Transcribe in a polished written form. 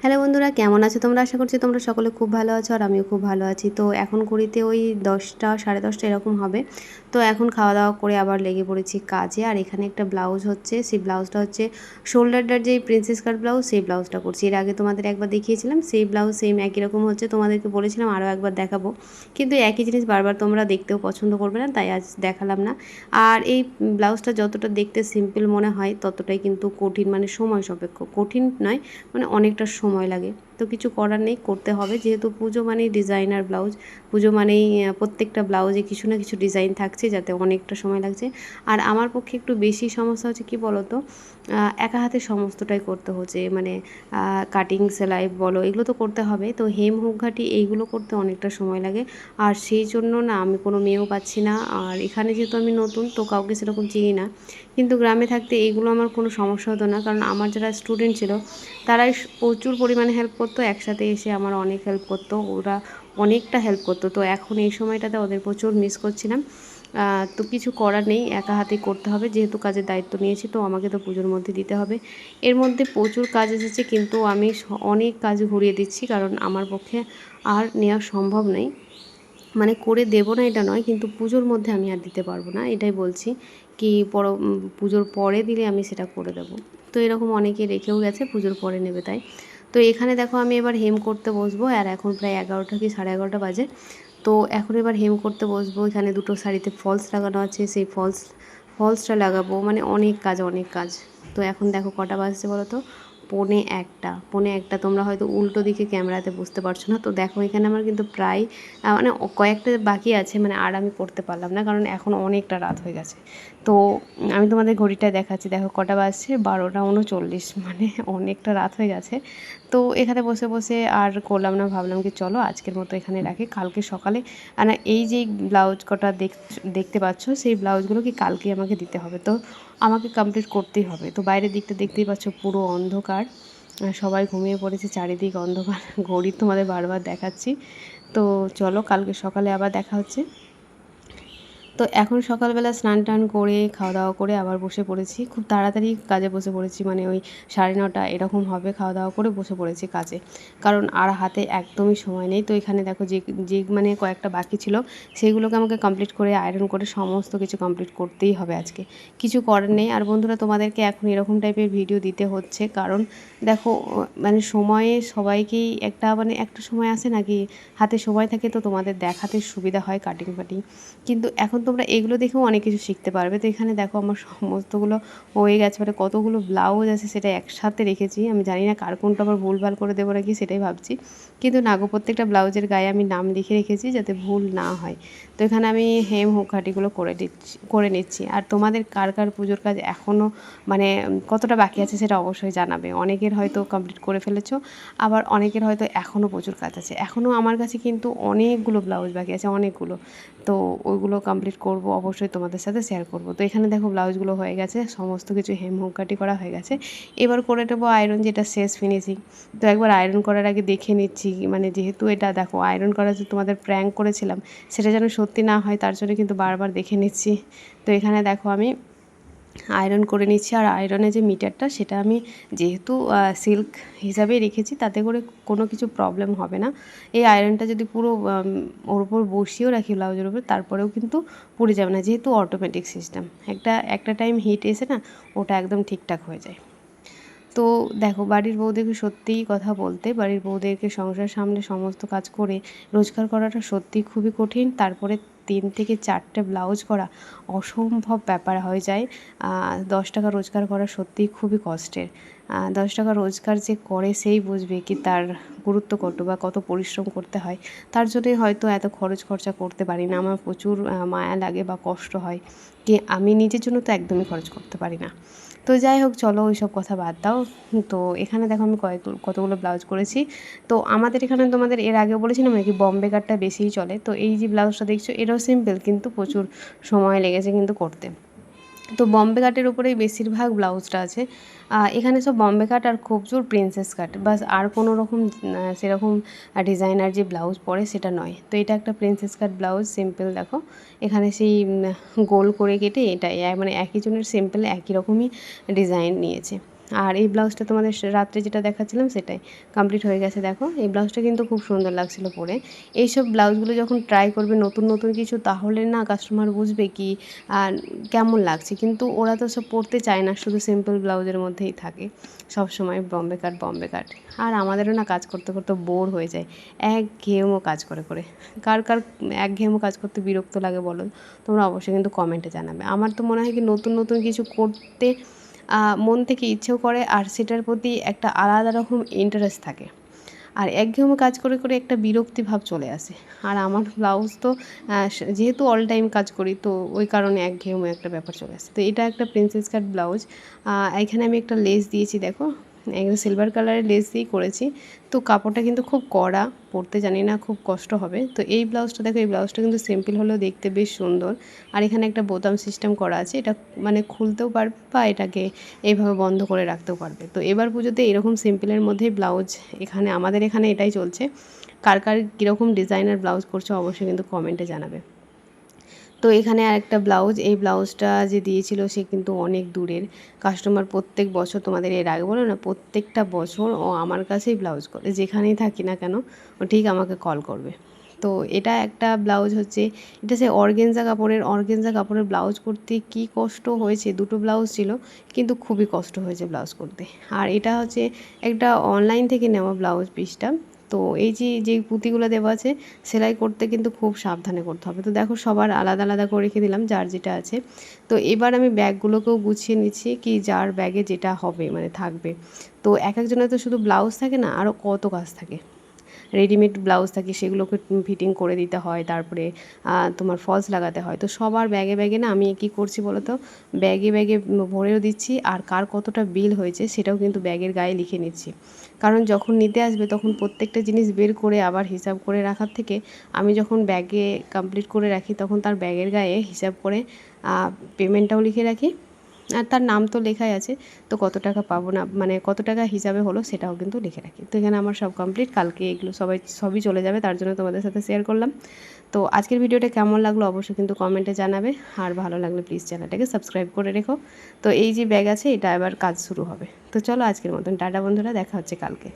Hello বন্ধুরা, কেমন আছো তোমরা? আশা করছি তোমরা সকলে খুব ভালো আছো আর আমিও খুব ভালো আছি। তো এখন ঘড়িতে ওই 10টা 10:30 এরকম হবে। তো এখন খাওয়া দাওয়া করে আবার লেগে পড়েছি কাজে। আর এখানে একটা ব্লাউজ হচ্ছে, সেই ব্লাউজটা হচ্ছে শোল্ডারটার যেই প্রিন্সেস কাট ব্লাউজ, সেই ব্লাউজটা করছি। এর আগে তোমাদের একবার দেখিয়েছিলাম, সেই ব্লাউজ সেম একই রকম হচ্ছে। তোমাদেরকে বলেছিলাম আরও একবার দেখাবো, কিন্তু একই জিনিস বারবার তোমরা দেখতেও পছন্দ করবে না, তাই আজ দেখালাম না। আর এই ব্লাউজটা যতটা দেখতে সিম্পল মনে হয় ততটাই কিন্তু কঠিন, মানে সময় সাপেক্ষ। কঠিন নয়, মানে অনেকটা সময় লাগে। তো কিছু করার নেই, করতে হবে, যেহেতু পুজো মানেই ডিজাইনার ব্লাউজ। পুজো মানেই প্রত্যেকটা ব্লাউজে কিছু না কিছু ডিজাইন থাকছে, যাতে অনেকটা সময় লাগছে। আর আমার পক্ষে একটু বেশি সমস্যা হচ্ছে কী বলো তো, একা হাতে সমস্তটাই করতে হচ্ছে, মানে কাটিং সেলাই বলো, এগুলো তো করতে হবে। তো হেম হুক ঘাটি এইগুলো করতে অনেকটা সময় লাগে। আর সেই জন্য না আমি কোনো মেয়েও পাচ্ছি না। আর এখানে যেহেতু আমি নতুন, তো কাউকে সেরকম চিনি না। কিন্তু গ্রামে থাকতে এইগুলো আমার কোনো সমস্যা হতো না, কারণ আমার যারা স্টুডেন্ট ছিল তারাই প্রচুর পরিমাণে হেল্প করতো। একসাথে এসে আমার অনেক হেল্প করতো, ওরা অনেকটা হেল্প করতো। তো এখন এই সময়টাতে ওদের প্রচুর মিস করছিলাম। তো কিছু করার নেই, একা হাতেই করতে হবে, যেহেতু কাজের দায়িত্ব নিয়েছি তো আমাকে তো পুজোর মধ্যে দিতে হবে। এর মধ্যে প্রচুর কাজ এসেছে, কিন্তু আমি অনেক কাজ ঘুরিয়ে দিচ্ছি, কারণ আমার পক্ষে আর নেওয়া সম্ভব নয়। মানে করে দেবো না এটা নয়, কিন্তু পুজোর মধ্যে আমি আর দিতে পারবো না, এটাই বলছি। কি পুজোর পরে দিলে আমি সেটা করে দেবো। তো এরকম অনেকে রেখেও গেছে পুজোর পরে নেবে, তাই। তো এখানে দেখো আমি এবার হেম করতে বসবো, আর এখন প্রায় 11টা কি 11:30 বাজে। তো এখন এবার হেম করতে বসবো। এখানে দুটো শাড়িতে ফলস লাগানো আছে, সেই ফলসটা লাগাবো, মানে অনেক কাজ অনেক কাজ। তো এখন দেখো কটা বাজছে বলো তো, পৌনে একটা। তোমরা হয়তো উল্টো দিকে ক্যামেরাতে বুঝতে পারছো না। তো দেখো এখানে আমার কিন্তু প্রায় মানে কয়েকটা বাকি আছে, মানে আর আমি করতে পারলাম না, কারণ এখন অনেকটা রাত হয়ে গেছে। তো আমি তোমাদের ঘড়িটায় দেখাচ্ছি, দেখো কটা বাজছে, 12টা 39, মানে অনেকটা রাত হয়ে গেছে। তো এখানে বসে বসে আর করলাম না, ভাবলাম কি চলো আজকের মতো এখানে রাখি, কালকে সকালে এই যে ব্লাউজ কটা দেখতে পাচ্ছ, সেই ব্লাউজগুলো কি কালকে আমাকে দিতে হবে, তো আমাকে কমপ্লিট করতেই হবে। তো বাইরের দিকটা দেখতেই পাচ্ছ পুরো অন্ধকার, সবাই ঘুমিয়ে পড়েছে, চারিদিক অন্ধকার। ঘড়ি তোমাদের বারবার দেখাচ্ছি। তো চলো কালকে সকালে আবার দেখা হচ্ছে। তো এখন সকালবেলা স্নান টান করে খাওয়া দাওয়া করে আবার বসে পড়েছি, খুব তাড়াতাড়ি কাজে বসে পড়েছি, মানে ওই 9:30 এরকম হবে, খাওয়া দাওয়া করে বসে পড়েছি কাজে, কারণ আর হাতে একদমই সময় নেই। তো এখানে দেখো যে যে মানে কয়েকটা বাকি ছিল সেগুলোকে আমাকে কমপ্লিট করে আয়রন করে সমস্ত কিছু কমপ্লিট করতেই হবে আজকে, কিছু করার নেই। আর বন্ধুরা তোমাদেরকে এখন এরকম টাইপের ভিডিও দিতে হচ্ছে, কারণ দেখো মানে সময়ে সবাইকেই একটা সময় আসে নাকি হাতে সময় থাকে, তো তোমাদের দেখাতে সুবিধা হয় কাটিং ফাটিং। কিন্তু এখন তোমরা এগুলো দেখেও অনেক কিছু শিখতে পারবে। তো এখানে দেখো আমার সমস্তগুলো হয়ে গেছে, মানে কতগুলো ব্লাউজ আছে সেটা একসাথে রেখেছি। আমি জানি না কার কোনটা আবার ভুলভাল করে দেবো নাকি, সেটাই ভাবছি। কিন্তু না গো, প্রত্যেকটা ব্লাউজের গায়ে আমি নাম লিখে রেখেছি যাতে ভুল না হয়। তো এখানে আমি হেম হুক ঘাটিগুলো করে নিচ্ছি। আর তোমাদের কার কার পুজোর কাজ এখনও মানে কতটা বাকি আছে সেটা অবশ্যই জানাবে। অনেকের হয়তো কমপ্লিট করে ফেলেছো, আবার অনেকের হয়তো এখনও প্রচুর কাজ আছে। এখনও আমার কাছে কিন্তু অনেকগুলো ব্লাউজ বাকি আছে, অনেকগুলো। তো ওইগুলো কমপ্লিট করব, অবশ্যই তোমাদের সাথে শেয়ার করব। তো এখানে দেখো ব্লাউজগুলো হয়ে গেছে, সমস্ত কিছু হেম হুক কাটি করা হয়ে গেছে। এবার করে নেবো আয়রন, যেটা শেষ ফিনিশিং। তো একবার আয়রন করার আগে দেখে নিচ্ছি, মানে যেহেতু এটা দেখো আয়রন করা যে তোমাদের প্র্যাঙ্ক করেছিলাম, সেটা যেন সত্যি না হয়, তার জন্য কিন্তু বারবার দেখে নিচ্ছি। তো এখানে দেখো আমি আয়রন করে নিচ্ছি। আর আয়রনের যে মিটারটা সেটা আমি যেহেতু সিল্ক হিসাবেই রেখেছি, তাতে করে কোনো কিছু প্রবলেম হবে না। এই আয়রনটা যদি পুরো ওর উপর বসিয়েও রাখি ব্লাউজের উপর, তারপরেও কিন্তু পুড়ে যাবে না, যেহেতু অটোমেটিক সিস্টেম। একটা টাইম হিট এসে না ওটা একদম ঠিকঠাক হয়ে যায়। তো দেখো বাড়ির বউদেরকে সত্যিই কথা বলতে, বাড়ির বউদেরকে সংসার সামলে সমস্ত কাজ করে রোজগার করাটা সত্যিই খুবই কঠিন। তারপরে 3 থেকে 4টে ব্লাউজ করা অসম্ভব ব্যাপার হয়ে যায়। 10 টাকা রোজগার করা সত্যিই খুবই কষ্টের। 10 টাকা রোজগার যে করে সেই বুঝবে কি তার গুরুত্ব কত বা কত পরিশ্রম করতে হয়। তার জন্যই হয়তো এত খরচ খরচা করতে পারি না। আমার প্রচুর মায়া লাগে বা কষ্ট হয় কি আমি নিজের জন্য তো একদমই খরচ করতে পারি না। তো যাই হোক, চলো ওইসব কথা বাদ দাও। তো এখানে দেখো আমি কতগুলো ব্লাউজ করেছি। তো আমাদের এখানে তোমাদের এর আগেও বলেছিলাম নাকি বম্বে কাটটা বেশিই চলে। তো এই যে ব্লাউজটা দেখছো এটাও সিম্পল, কিন্তু প্রচুর সময় লেগেছে কিন্তু করতে। তো বম্বে কাটের উপরেই বেশিরভাগ ব্লাউজটা আছে। এখানে সব বম্বে কাট আর খুব জোর প্রিন্সেস কাট, বাস আর কোনো রকম সেরকম ডিজাইনার যে ব্লাউজ পরে সেটা নয়। তো এটা একটা প্রিন্সেস কাট ব্লাউজ, সিম্পল দেখো। এখানে সেই গোল করে কেটে এটা মানে একই জনের সিম্পল একই রকমই ডিজাইন নিয়েছে। আর এই ব্লাউজটা তোমাদের রাত্রে যেটা দেখাচ্ছিলাম সেটাই কমপ্লিট হয়ে গেছে। দেখো এই ব্লাউজটা কিন্তু খুব সুন্দর লাগছিলো পরে। এইসব ব্লাউজগুলো যখন ট্রাই করবে নতুন নতুন কিছু, তাহলে না কাস্টমার বুঝবে কি কেমন লাগছে। কিন্তু ওরা তো সব পরতে চায় না, শুধু সিম্পল ব্লাউজের মধ্যেই থাকে সব সময়, বম্বে কাট বম্বে কাট। আর আমাদেরও না কাজ করতে করতে বোর হয়ে যায়, একঘেয়েমো কাজ করে করে। কার কার একঘেয়েমো কাজ করতে বিরক্ত লাগে বলো, তোমরা অবশ্যই কিন্তু কমেন্টে জানাবে। আমার তো মনে হয় কি নতুন নতুন কিছু করতে মন থেকে ইচ্ছেও করে, আর সেটার প্রতি একটা আলাদা রকম ইন্টারেস্ট থাকে। আর একঘেয়েমো কাজ করে করে একটা বিরক্তি ভাব চলে আসে। আর আমার ব্লাউজ তো যেহেতু অল টাইম কাজ করি, তো ওই কারণে একঘেয়েমো একটা ব্যাপার চলে আসে। তো এটা একটা প্রিন্সেস কাট ব্লাউজ। এখানে আমি একটা লেস দিয়েছি, দেখো একদম সিলভার কালারের লেস দিয়েই করেছি। তো কাপড়টা কিন্তু খুব কড়া, পরতে জানি না, খুব কষ্ট হবে। তো এই ব্লাউজটা দেখো, এই ব্লাউজটা কিন্তু সিম্পল হলেও দেখতে বেশ সুন্দর। আর এখানে একটা বোতাম সিস্টেম করা আছে, এটা মানে খুলতেও পারবে বা এটাকে এইভাবে বন্ধ করে রাখতেও পারবে। তো এবার পুজোতে এরকম সিম্পলের মধ্যেই ব্লাউজ এখানে আমাদের এখানে এটাই চলছে। কার কার কীরকম ডিজাইনার ব্লাউজ করছো অবশ্যই কিন্তু কমেন্টে জানাবে। তো এখানে আরেকটা ব্লাউজ, এই ব্লাউজটা যে দিয়েছিল সে কিন্তু অনেক দূরের কাস্টমার। প্রত্যেক বছর, তোমাদের এর আগে বলো না, প্রত্যেকটা বছর ও আমার কাছেই ব্লাউজ করে, যেখানেই থাকি না কেন ও ঠিক আমাকে কল করবে। তো এটা একটা ব্লাউজ হচ্ছে, এটা সে অর্গেনজা কাপড়ের ব্লাউজ করতে কি কষ্ট হয়েছে। দুটো ব্লাউজ ছিল কিন্তু খুবই কষ্ট হয়েছে ব্লাউজ করতে। আর এটা হচ্ছে একটা অনলাইন থেকে নেওয়া ব্লাউজ পিসটা। তো এই যে পুঁতিগুলো দেওয়া আছে, সেলাই করতে কিন্তু খুব সাবধানে করতে হবে। তো দেখো সবার আলাদা আলাদা করে রেখে দিলাম যার যেটা আছে। তো এবার আমি ব্যাগগুলোকেও গুছিয়ে নিচ্ছি, কি যার ব্যাগে যেটা হবে মানে থাকবে। তো এক একজনের তো শুধু ব্লাউজ থাকে না, আরও কত কাজ থাকে। রেডিমেড ব্লাউজ থাকে, সেগুলোকে ফিটিং করে দিতে হয়, তারপরে তোমার ফলস লাগাতে হয়। তো সবার ব্যাগে ব্যাগে না আমি কী করছি বলো তো, ব্যাগে ব্যাগে ভরেও দিচ্ছি, আর কার কতটা বিল হয়েছে সেটাও কিন্তু ব্যাগের গায়ে লিখে নিচ্ছি। কারণ যখন নিতে আসবে তখন প্রত্যেকটা জিনিস বের করে আবার হিসাব করে রাখার থেকে আমি যখন ব্যাগে কমপ্লিট করে রাখি, তখন তার ব্যাগের গায়ে হিসাব করে পেমেন্টটাও লিখে রাখি। আর তার নাম তো লেখাই আছে, তো কত টাকা পাবো না মানে কত টাকা হিসাবে হলো সেটাও কিন্তু লিখে রাখি। তো এখানে আমার সব কমপ্লিট, কালকে এগুলো সবই চলে যাবে, তার জন্য তোমাদের সাথে শেয়ার করলাম। তো আজকের ভিডিওটা কেমন লাগলো অবশ্যই কিন্তু কমেন্টে জানাবে। আর ভালো লাগলে প্লিজ চ্যানেলটাকে সাবস্ক্রাইব করে রেখো। তো এই যে ব্যাগ আছে, এটা এবার কাজ শুরু হবে। তো চলো আজকের মতন টাটা বন্ধুরা, দেখা হচ্ছে কালকে।